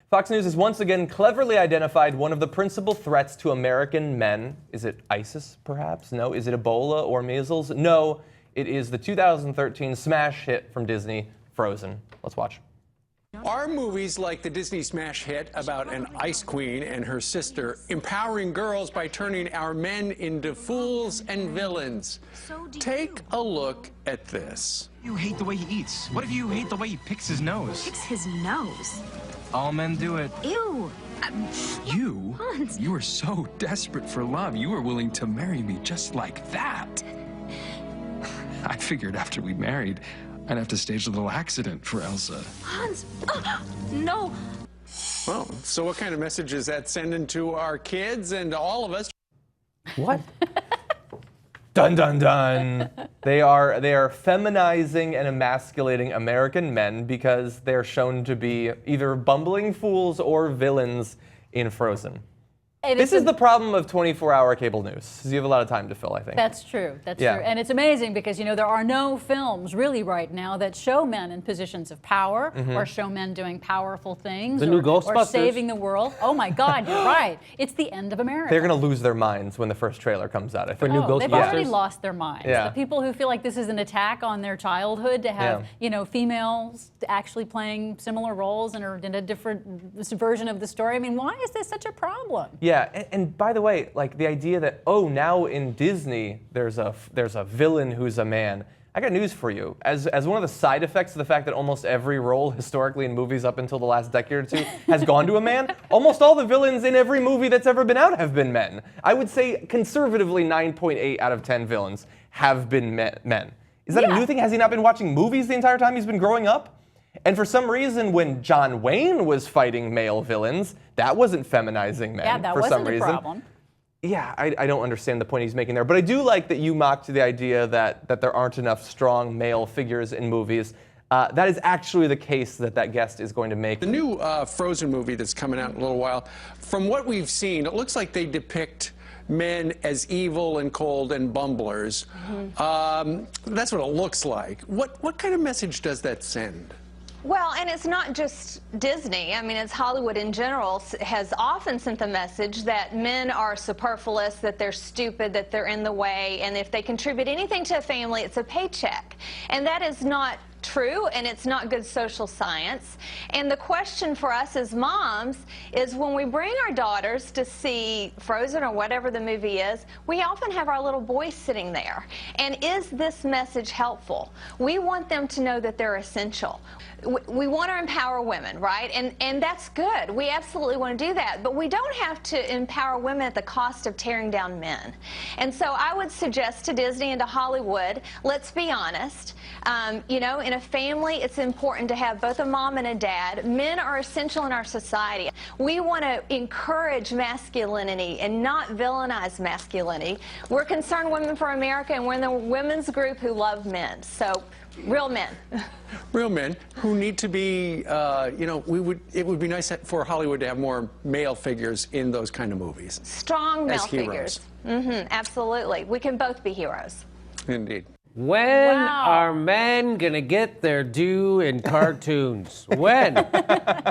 Fox News has once again cleverly identified one of the principal threats to American men. Is it ISIS, perhaps? No. Is it Ebola or measles? No. It is the 2013 smash hit from Disney, Frozen. Let's watch. Are movies like the Disney smash hit about an ice queen and her sister empowering girls by turning our men into fools and villains? Take a look at this. You hate the way he eats. What if you hate the way he picks his nose? Picks his nose? All men do it. Ew. You? Hans. You were so desperate for love, you were willing to marry me just like that. I figured after we married, I'd have to stage a little accident for Elsa. Hans. No. Well, so what kind of message is that sending to our kids and to all of us? What? Dun dun dun. They are feminizing and emasculating American men because they're shown to be either bumbling fools or villains in Frozen. This is the problem of 24-hour cable news. You have a lot of time to fill, I think. That's true. That's Yeah. true. And it's amazing because, you know, there are no films really right now that show men in positions of power or show men doing powerful things The new or Ghostbusters. saving the world. Oh, my God, you're right. It's the end of America. They're going to lose their minds when the first trailer comes out, I think. new They've already Ghostbusters? lost their minds. Yeah. The people who feel like this is an attack on their childhood to have, Yeah. you know, females actually playing similar roles and are in a different version of the story. I mean, why is this such a problem? Yeah, and by the way, like the idea that, oh, now in Disney there's a villain who's a man. I got news for you. As one of the side effects of the fact that almost every role historically in movies up until the last decade or two has gone to a man, almost all the villains in every movie that's ever been out have been men. I would say conservatively 9.8 out of 10 villains have been men. Is that a new thing? Has he not been watching movies the entire time he's been growing up? And for some reason, when John Wayne was fighting male villains, that wasn't feminizing men. Yeah, that for wasn't some a reason. problem. Yeah, I don't understand the point he's making there. But I do like that you mocked the idea that there aren't enough strong male figures in movies. That is actually the case that guest is going to make. The new Frozen movie that's coming out in a little while, from what we've seen, it looks like they depict men as evil and cold and bumblers. That's what it looks like. What kind of message does that send? Well, and it's not just Disney. I mean, it's Hollywood in general has often sent the message that men are superfluous, that they're stupid, that they're in the way, and if they contribute anything to a family, it's a paycheck. And that is not true, and it's not good social science. And the question for us as moms is when we bring our daughters to see Frozen or whatever the movie is, we often have our little boys sitting there. And is this message helpful? We want them to know that they're essential. We want to empower women, right? And that's good. We absolutely want to do that. But we don't have to empower women at the cost of tearing down men. And so I would suggest to Disney and to Hollywood, let's be honest. You know, in a family, it's important to have both a mom and a dad. Men are essential in our society. We want to encourage masculinity and not villainize masculinity. We're Concerned Women for America, and we're in the women's group who love men. So, real men. Real men who need to be, you know, it would be nice for Hollywood to have more male figures in those kind of movies. Strong male As heroes. figures. Absolutely. We can both be heroes. Indeed. When are men gonna get their due in cartoons? When?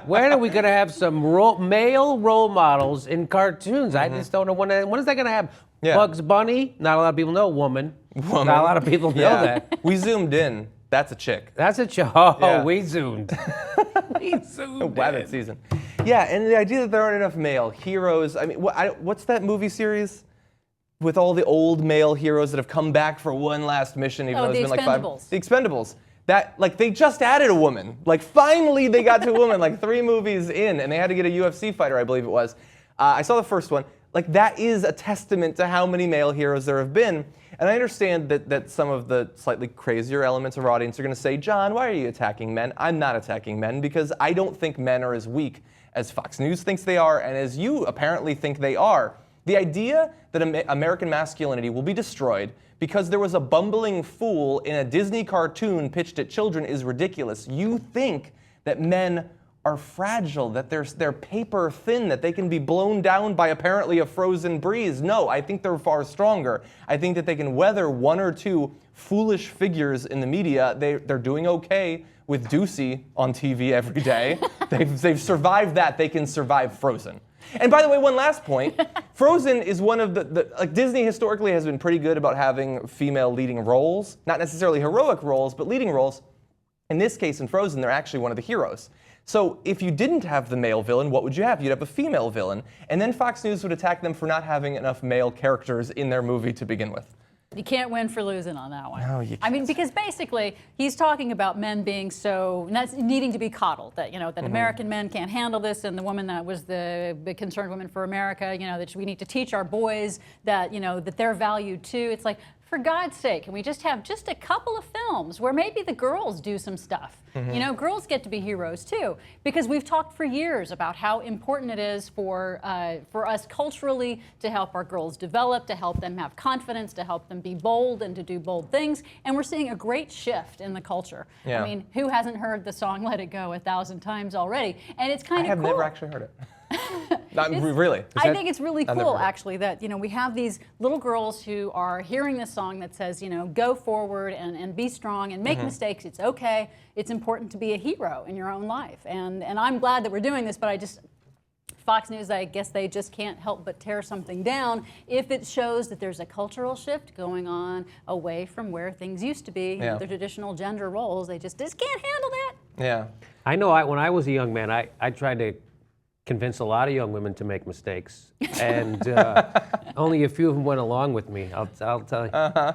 When are we gonna have some male role models in cartoons? I just don't know when is that gonna happen? Yeah. Bugs Bunny? Not a lot of people know. Woman. Not a lot of people know that. We zoomed in. That's a chick. That's a oh, Yeah. we zoomed. We zoomed. Wow, that season. Yeah, and the idea that there aren't enough male heroes. I mean, what's that movie series with all the old male heroes that have come back for one last mission, even though it's been like 5? The Expendables. That, like, they just added a woman. Like, finally they got to a woman, like 3 movies in, and they had to get a UFC fighter, I believe it was. I saw the first one. Like, that is a testament to how many male heroes there have been. And I understand that some of the slightly crazier elements of our audience are going to say, John, why are you attacking men? I'm not attacking men because I don't think men are as weak as Fox News thinks they are and as you apparently think they are. The idea that American masculinity will be destroyed because there was a bumbling fool in a Disney cartoon pitched at children is ridiculous. You think that men are fragile, that they're paper thin, that they can be blown down by apparently a frozen breeze. No, I think they're far stronger. I think that they can weather 1 or 2 foolish figures in the media. They're doing okay with Doocy on TV every day. They've survived that. They can survive Frozen. And by the way, one last point. Frozen is one of like Disney historically has been pretty good about having female leading roles. Not necessarily heroic roles, but leading roles. In this case, in Frozen, they're actually one of the heroes. So if you didn't have the male villain, what would you have? You'd have a female villain. And then Fox News would attack them for not having enough male characters in their movie to begin with. You can't win for losing on that one. No, you can't. I mean, because basically he's talking about men being so needing to be coddled, that that American men can't handle this, and the woman that was the big concerned woman for America, that we need to teach our boys that that they're valued too. It's like, for God's sake, can we just have just a couple of films where maybe the girls do some stuff? Girls get to be heroes too, because we've talked for years about how important it is for us culturally to help our girls develop, to help them have confidence, to help them be bold and to do bold things. And we're seeing a great shift in the culture. Yeah. I mean, who hasn't heard the song "Let It Go" 1,000 times already? And it's kind of cool. I have never actually heard it. Not really. I think it's really cool, actually, that we have these little girls who are hearing this song that says, go forward and be strong and make mistakes. It's okay. It's important to be a hero in your own life. And I'm glad that we're doing this, but Fox News, I guess they just can't help but tear something down if it shows that there's a cultural shift going on away from where things used to be, the traditional gender roles. They just can't handle that. Yeah. I know when I was a young man, I tried to convince a lot of young women to make mistakes, and only a few of them went along with me, I'll tell you.